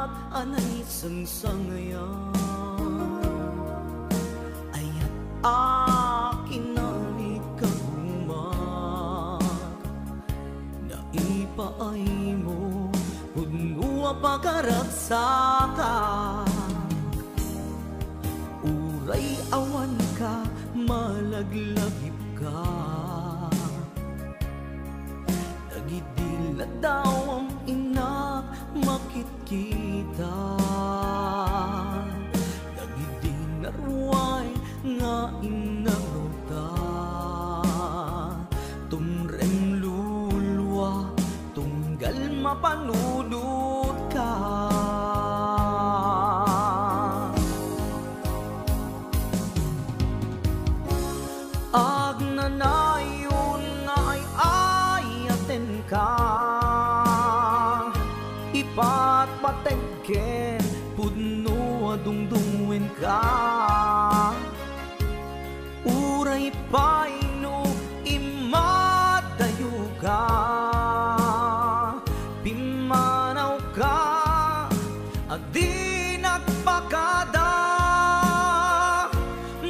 at anay sangsangayan ayat akin na ikagumat na ipaay mo punua pagkaragsakan uray awan ka malaglagip ka nagidila daw ang ina makitkita nagidinarway nga inarota tumrem lulwa tunggal mapanudot ka agnanayon nga ay ayaten ka ipat patengken pudno adungdungwen ka uray paino imadayo ka pimanaw ka adi nagpakada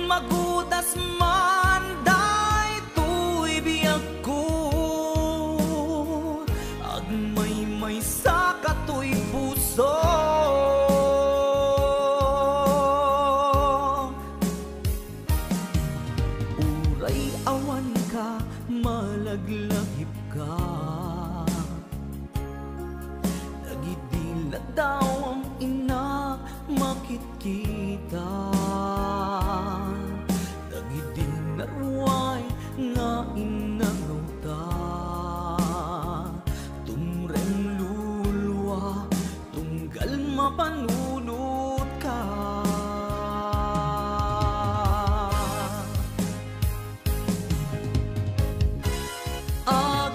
magudas man day tuy biyag ko agmay sa katoy puso uray awan ka malaglagip ka nagidila daw ang ina makitkita nagidinarway nga inarota tumrem lulwa tunggal mapanunod ka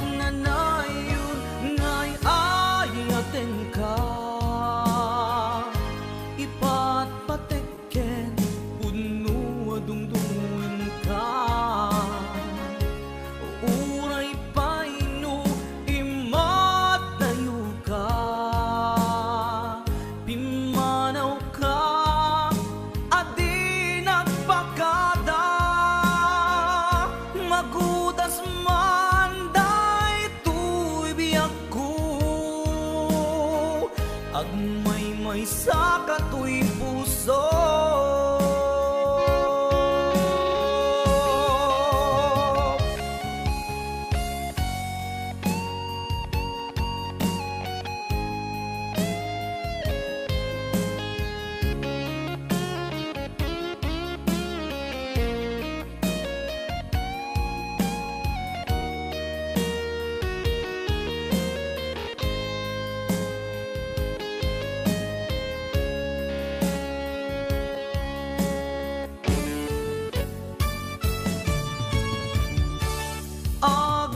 agnanayon nga'y ayaten ka ipat pateken puno adungdungin ka uray paino imadayo ka pimanaw ka adi nagpakada magudas man day tuy biyag ko agmay sa katoy puso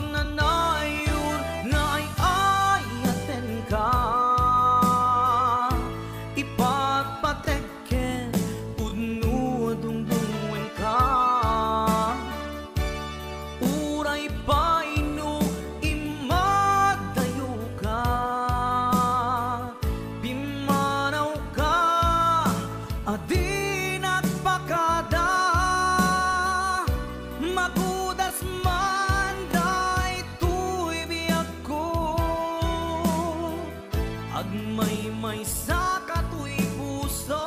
agnanayon nga'y ayaten ka ipat pateken pudno adungdungwen ka uray paino imadayo ka pimanaw ka adi nagpakada magudas man day tuy biyag ko agmay sa katoy puso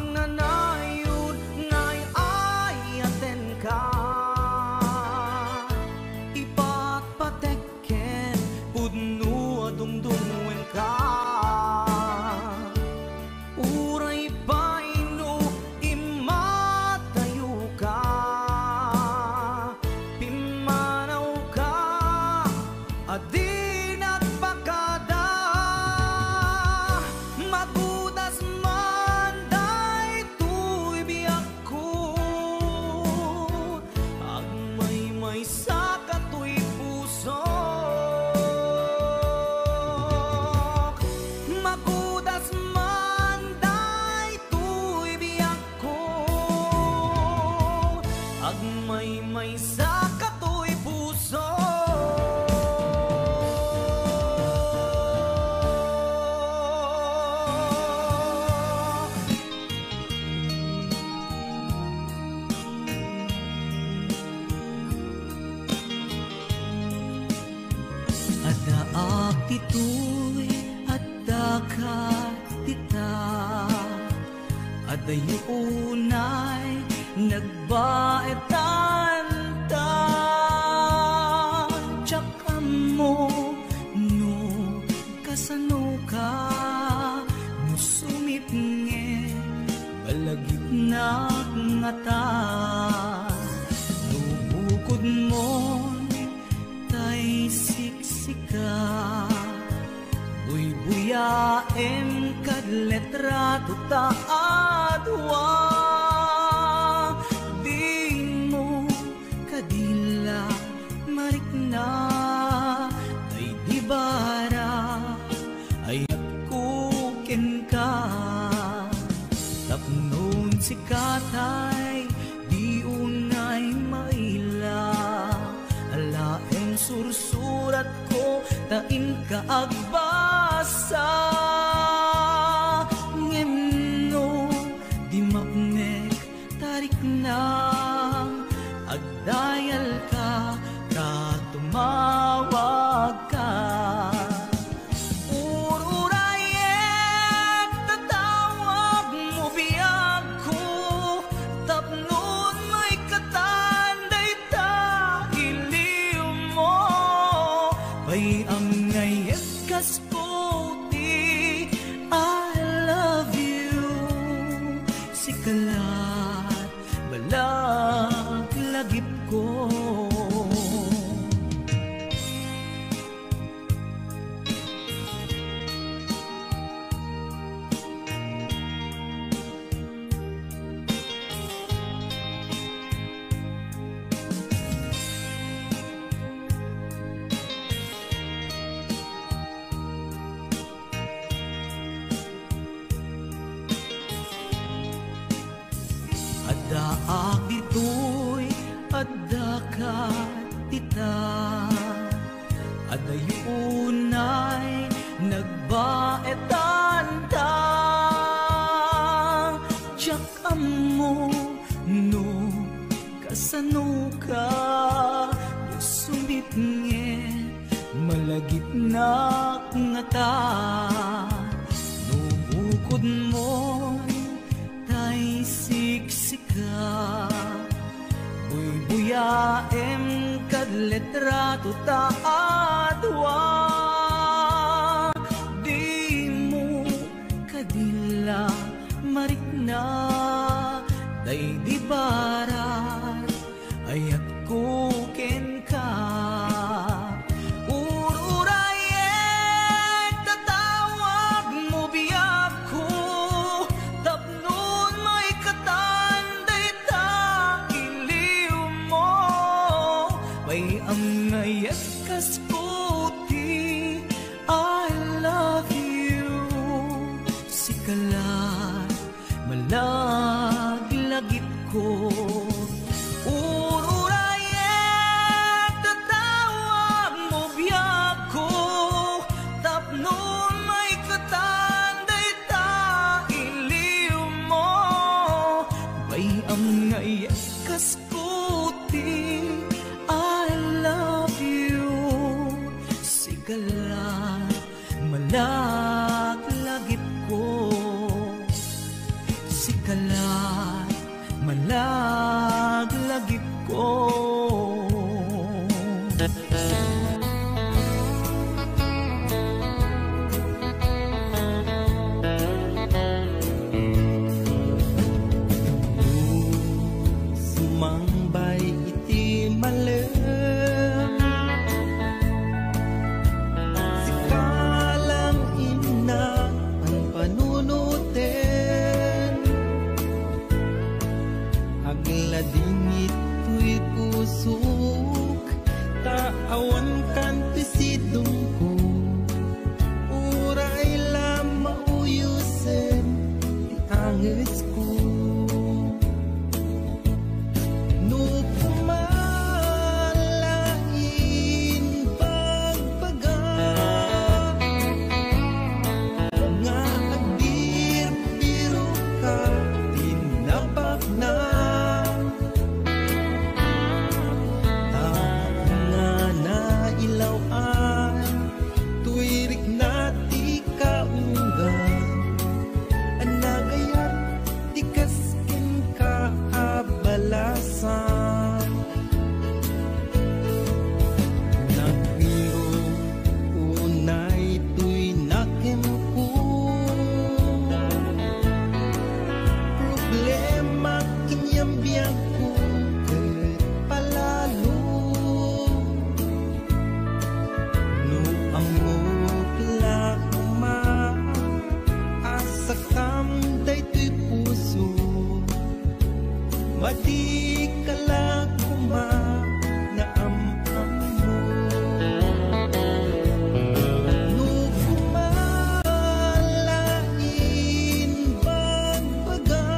agnanayon nga'y ayaten ka ipat pateken pudno adungdungwen ka uray paino imadayo ka pimanaw ka adi nagpakada magudas man day tuy biyag ko agmay sa katoy puso magudas man day tuy biyag ko agmay sa katoy puso Dito'y at dakat tita, at ayunay nagbaetan ta. Tsaka mo no kasano ka, no sumitnge balagit na nga ta. No bukod mo tay siksika, buyaem kad letrato ta adwa. Di mo kadila marikna, ay di bara ay kuken ka. Tapnon si katay di unay maila, alaeng sursurat ko tain ka agbasa. Ngemno di mapnek tarik na, agdayal ka tumawag ka. Ururayek tatawag mo biyag ko, tapnon may katanday ta iliw mo. Bay ang ngayet kasputi, I love you. Sikalat balag lagip ko. Daak dito'y addakat tita, adayunay nagbaetan ta. Tsaka mo no kasano ka, sumitnge malagit na nga ta. No bukod mo tay siksika, buyaem kad letrato ta adwa. Di mo kadila marikna, day di barat ayat kuken ka. Ururayek tatawag mo biyag ko, tapnon may katanday ta iliw mo. Bay ang ngayat kasputi, I love you. Sikalat malaglagip ko. Ururayek tatawag mo biyag ko, tapnon may katanday ta iliw mo. Bay ang ngayat kasputi, I love you. Sikalat malaglagip ko. Sikalat malaglagip ko. Sumangbay iti malem, sikalang ina ang panunuten. Aglading ito'y pusok, taawan Wadi ka lang na amam mo. Nugumalain bang baga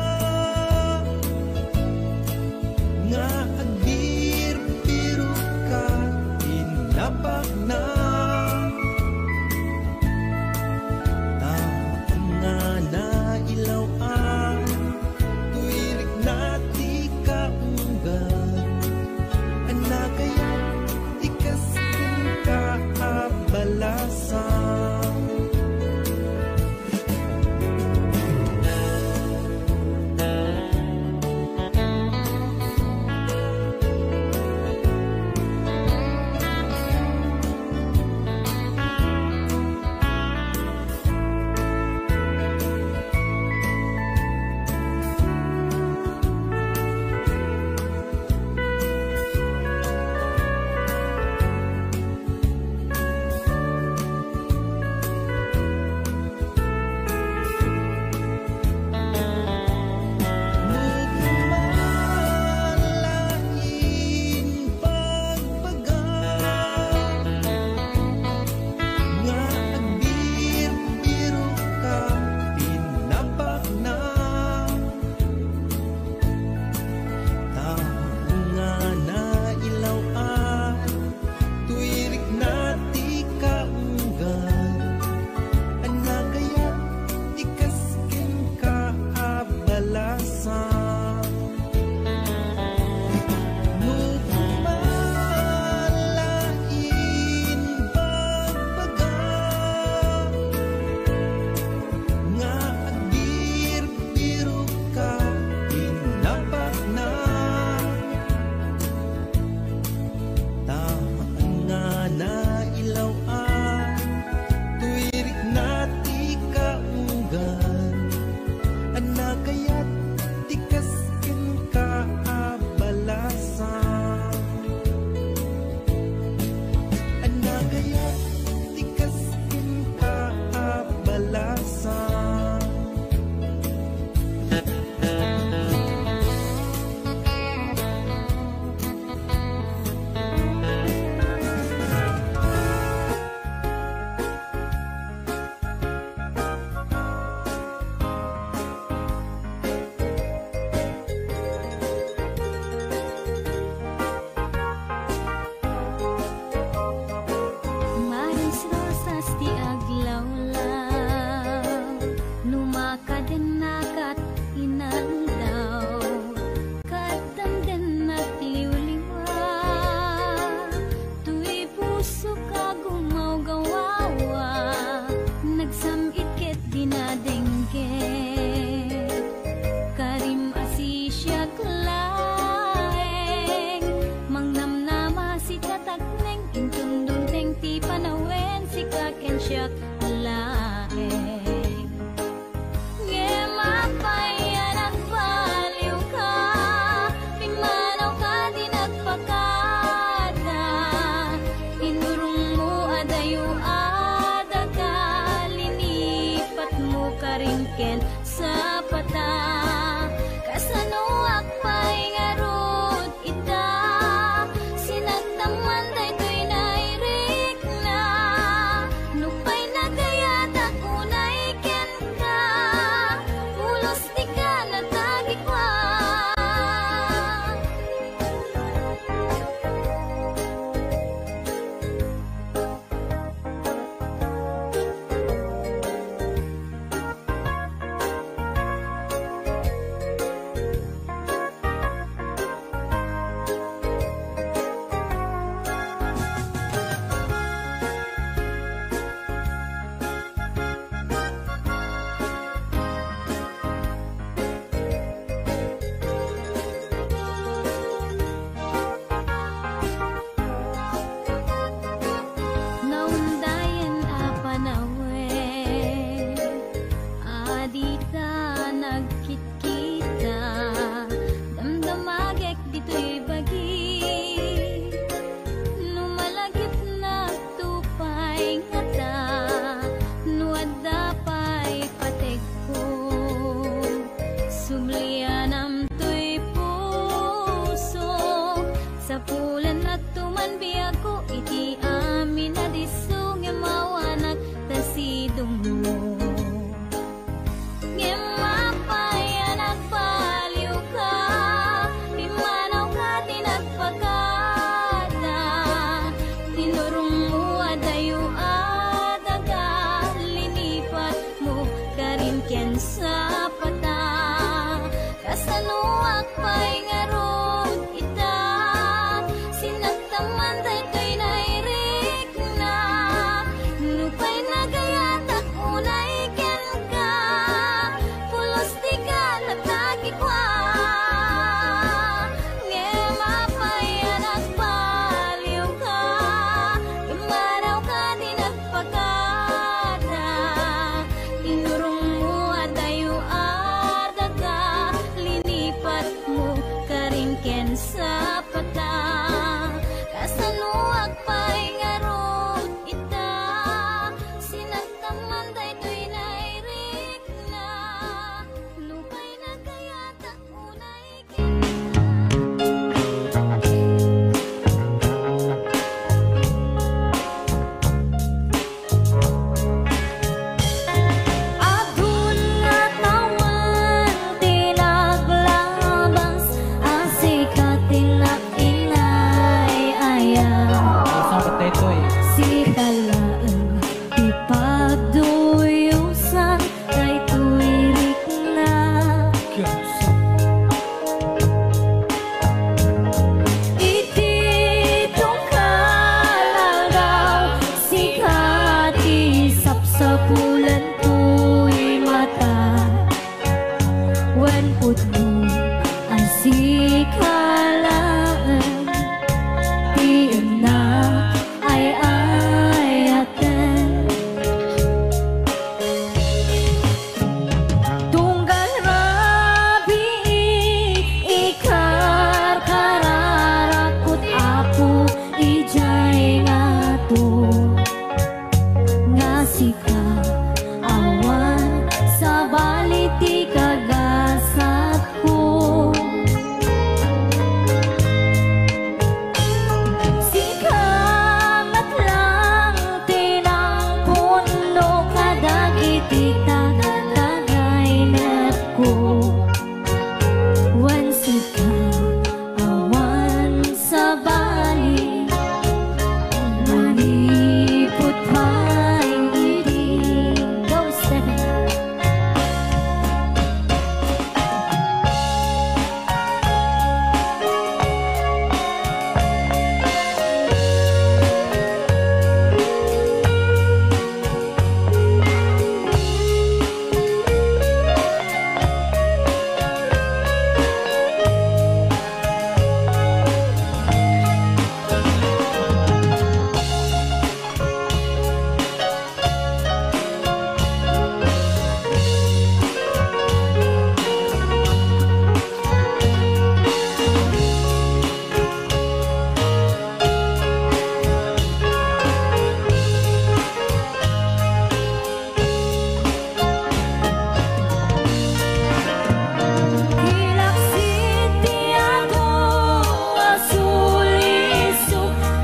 nga agbir pero ka inabak na. Taon nga na ilaw ang tuwirik na di kaunggan. Anak kaya ikas kung kaabalasan. kalaan ipagduyusan kay tuwirik na ititong kalagaw sikat isap sa bulan tuy mata wen putno ang sikalaan di na ay ayaten tunggal rabi ikar kararakut apu ijay ngato ngasika awan sa baliti kagasat ko sikamat lang tinang puno kadagiti tagay ko wan sika awan sa bali malipot pa'y ngiti go seven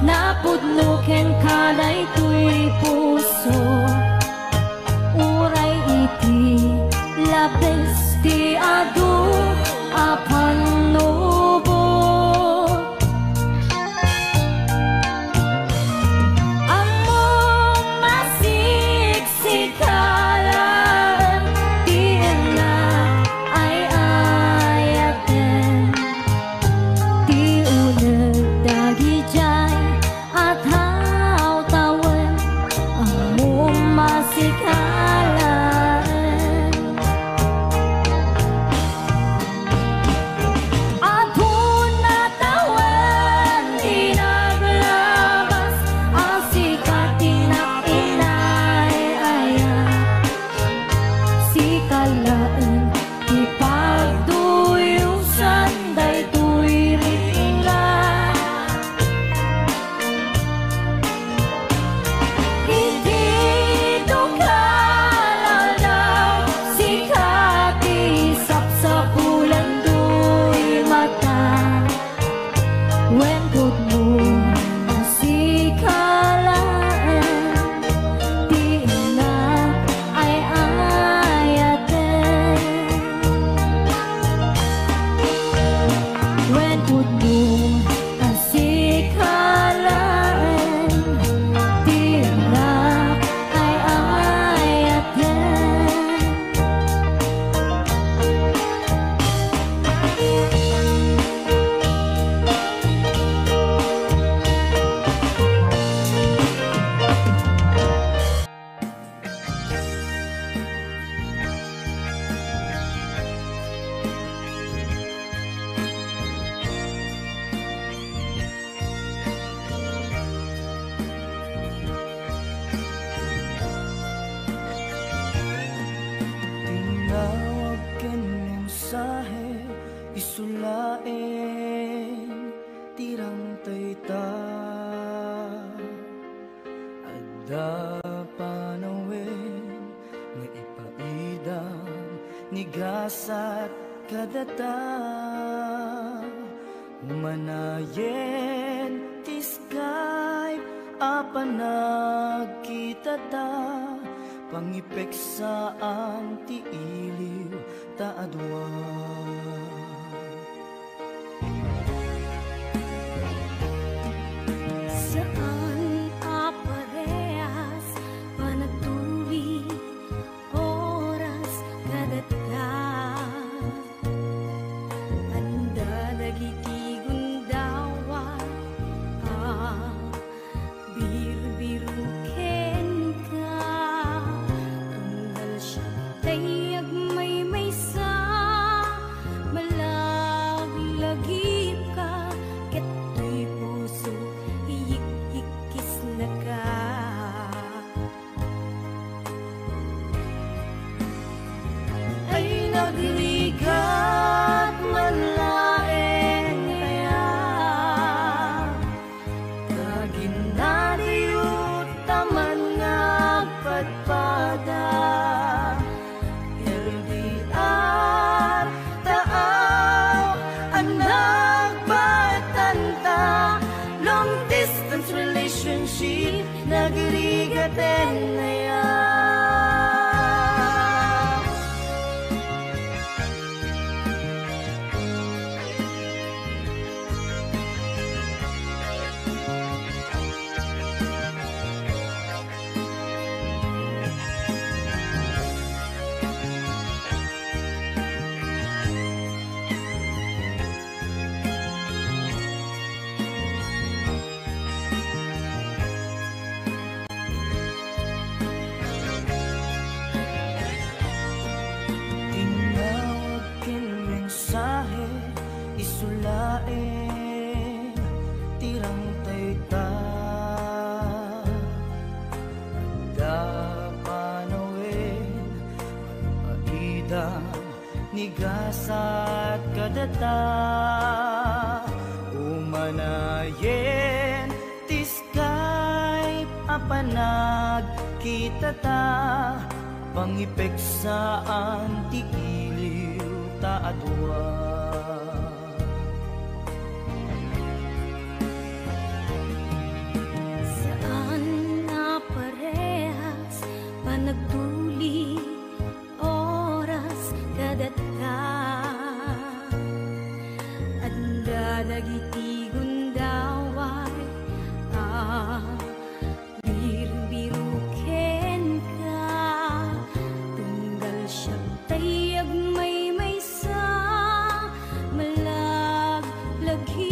napudnuken kalay tuy puso uray iti labes ti adu apan nubo among masiksikalan di na ay ayaten di uneg dagi jay at how tawen among masikalan at tawen di naglabas ang sikat inay-aya sikalaan ipagduyusan daytoy ringa itito kalalaw sikat isap sa bulan tuy mata wen putno ang sikalaan di na ay ayaten wen putno ang sikalaan di na ay ayaten Tinawag ken mensahe isulaen tirang tayta adda panawen nga ipaidang nigasat kadata humanayen ti Skype apan nagkita ta pangipek saan ti iliw ta adwa saan apare nagrigat manlaeng kaya kaginadiyot taman nga patpada LDR taaw anak batanta long distance relationship nagrigaten kaya. Isulain tirang tayta Dapanawin Paida Nigasat kadata Umanayen ti Skype apanag kita ta Pangipek saan ti iliw ta adwa nagtuli oras kadata anda dagiti gundaway biru-biruken ka tunggal siya tayag may sa malaglagi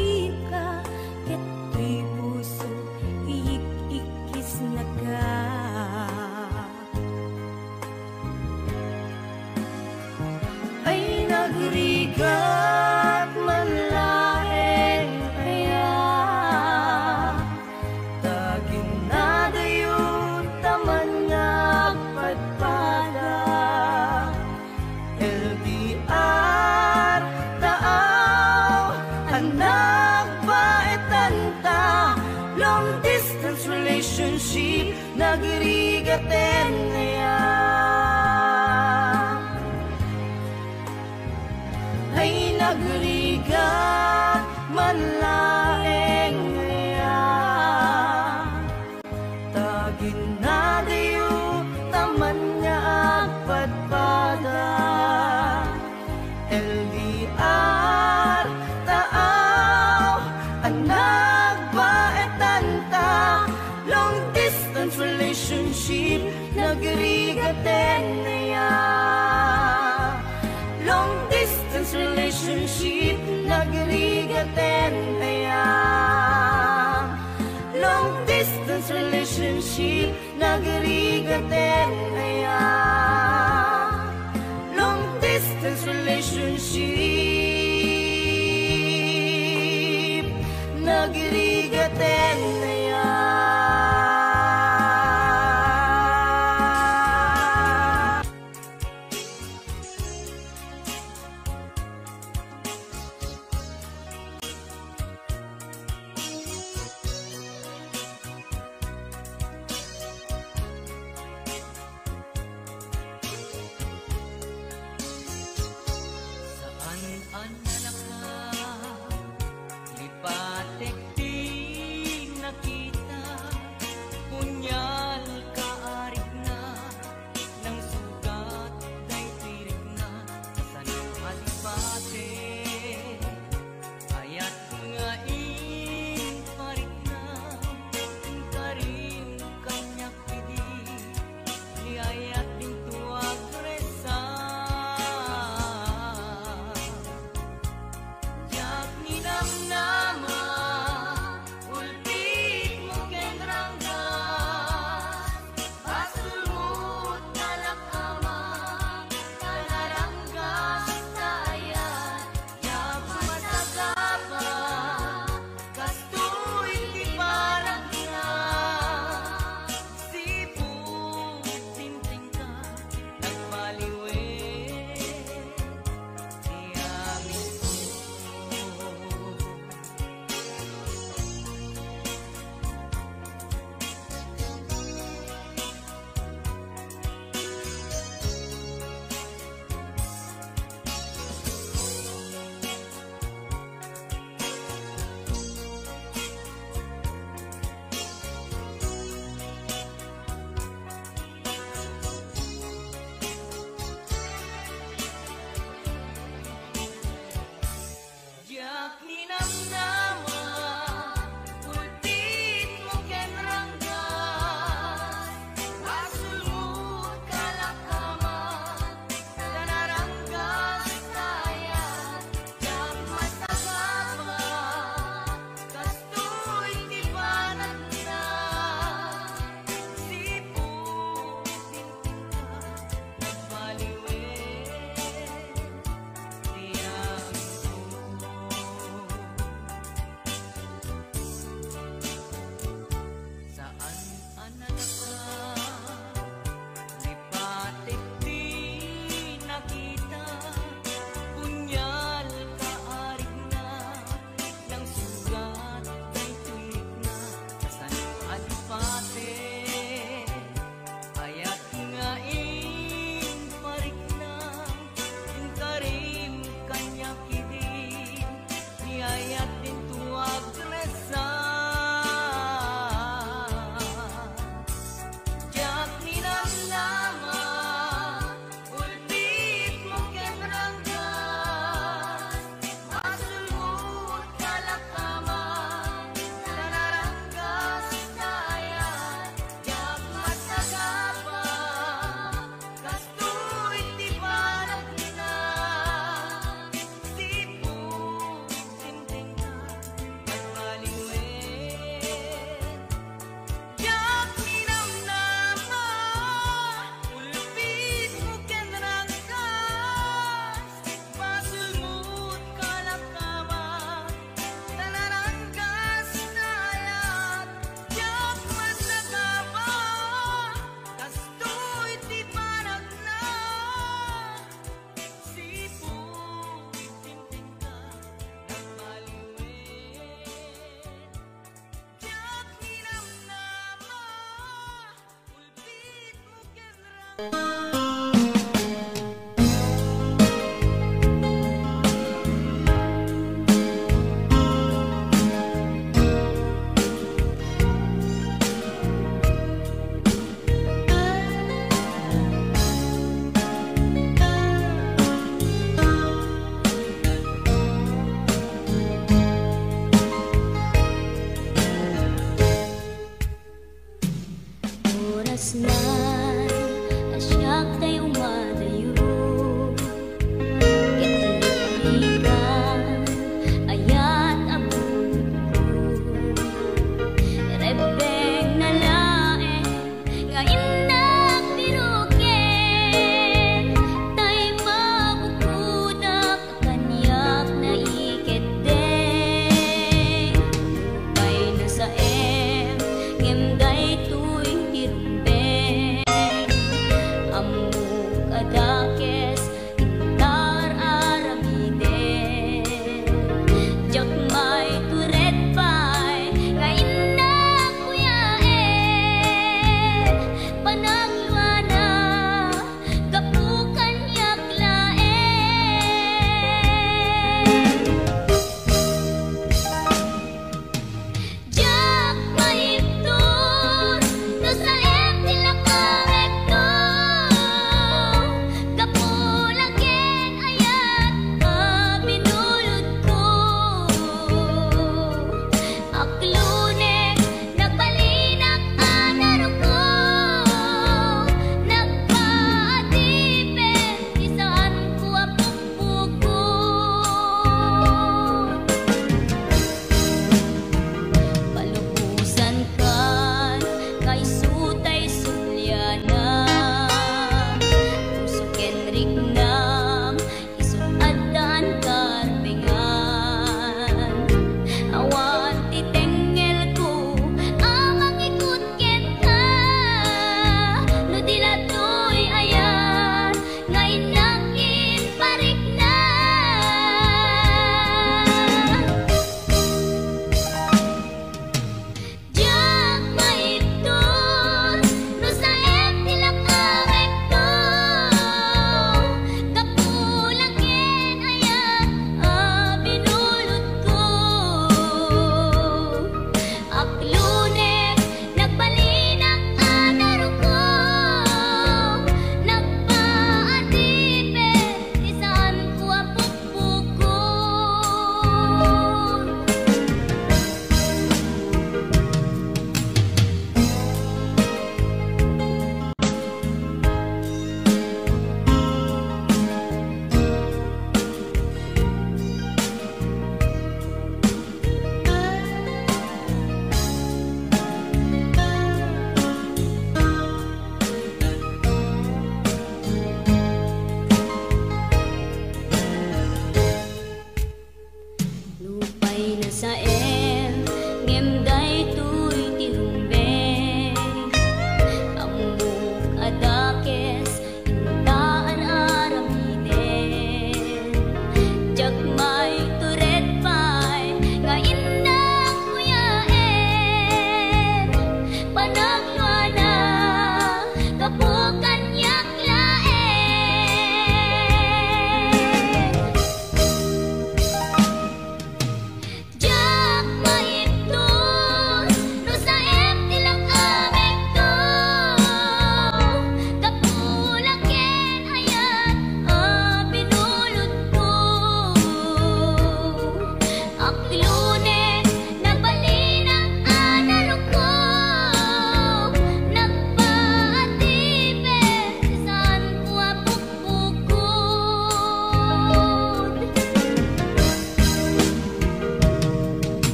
ka keto'y puso iik-ikis na ka. Nagrigat manlaeng kaya Taginadayot taman nga patpada LDR taaw anak baetanta long distance relationship nagrigaten kaya nagrigat manlaeng kaya Taginadiyot taman nga agpadpada LDR taaw anak baetanta long distance relationship nagrigaten kaya long distance relationship nagrigaten kaya long distance relationship nagrigaten kaya long distance relationship nagrigaten kaya.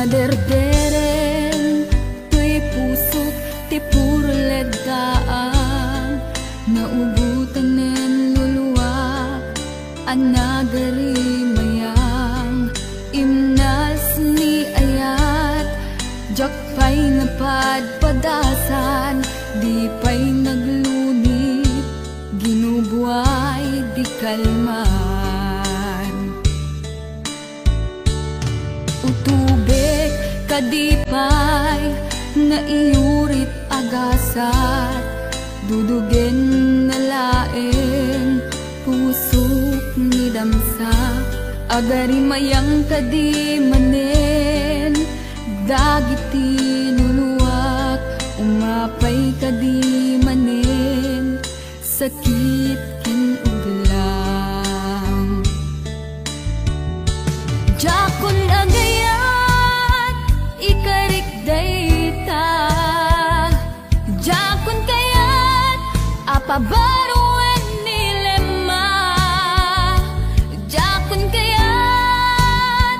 Naderderen to'y puso't nga padpadasan, di pa'y naglunit, ginubuhay di kalman. Utubek kadipay nga iyurit agasat, dudugen na laeng pusok ni damsa. Agari mayang kadi manen, dagiti nuluwak, umapay kadi manen, sakit ken uglang. Jakon agayat, ikarik dayta, jakon kayat, apabaruan nilema, jakon kayat,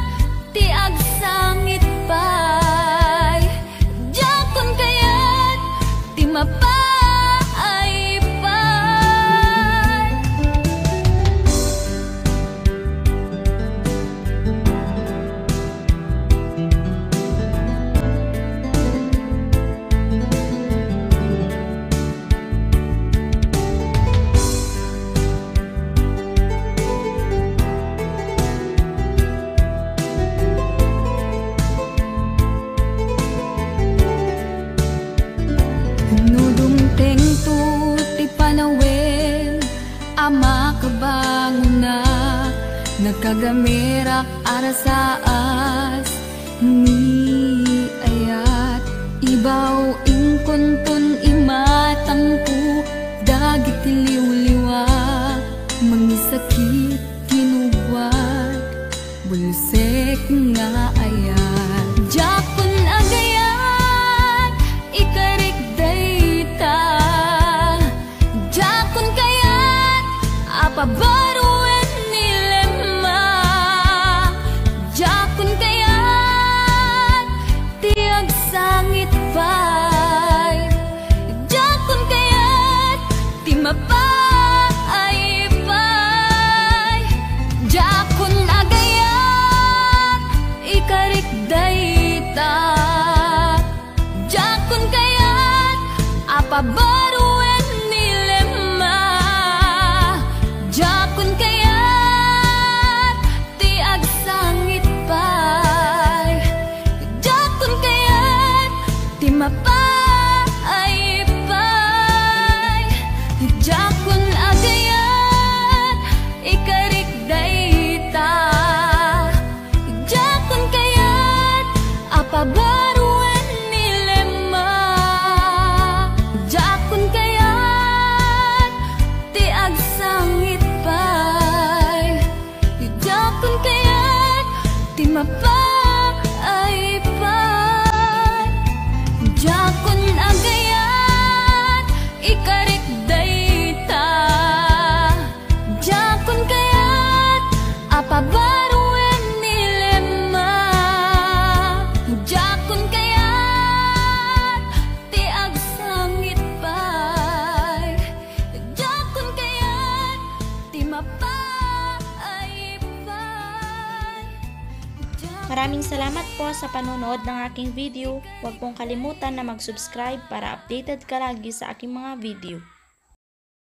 ti agsangit pay, jakon kayat, ti mapay pay. Nudumteng tu ti panawen, ama kabangunak, nagkagamirak arasaas, ni ayat, ibaw ingkontun imatangku, dagit liwliwa, mangisakit kinubwat, bulsek nga ayat. Jakon agayat, ikarik dayta, jakon kayat, apabaruan nilema, jakon kayat, ti agsangit pay, jakon kayat, ti mapay pay. Jakon agayat, ikarik dayta, jakon kayat, apabaruan nilema, jakon kayat, ti agsangit pay, jakon kayat, ti mapay pay. Jakon agayat, ikarik dayta, jakon kayat, apabaruan nilema, jakon kayat, ti agsangit pay, jakon kayat, ti mapay pay. Jakon agayat, ikarik dayta, jakon kayat, apabaruan nilema, jakon kayat, ti agsangit pay, jakon kayat, ti mapay pay. Maraming salamat po sa panonood ng aking video. Huwag pong kalimutan na mag-subscribe para updated ka lagi sa aking mga video.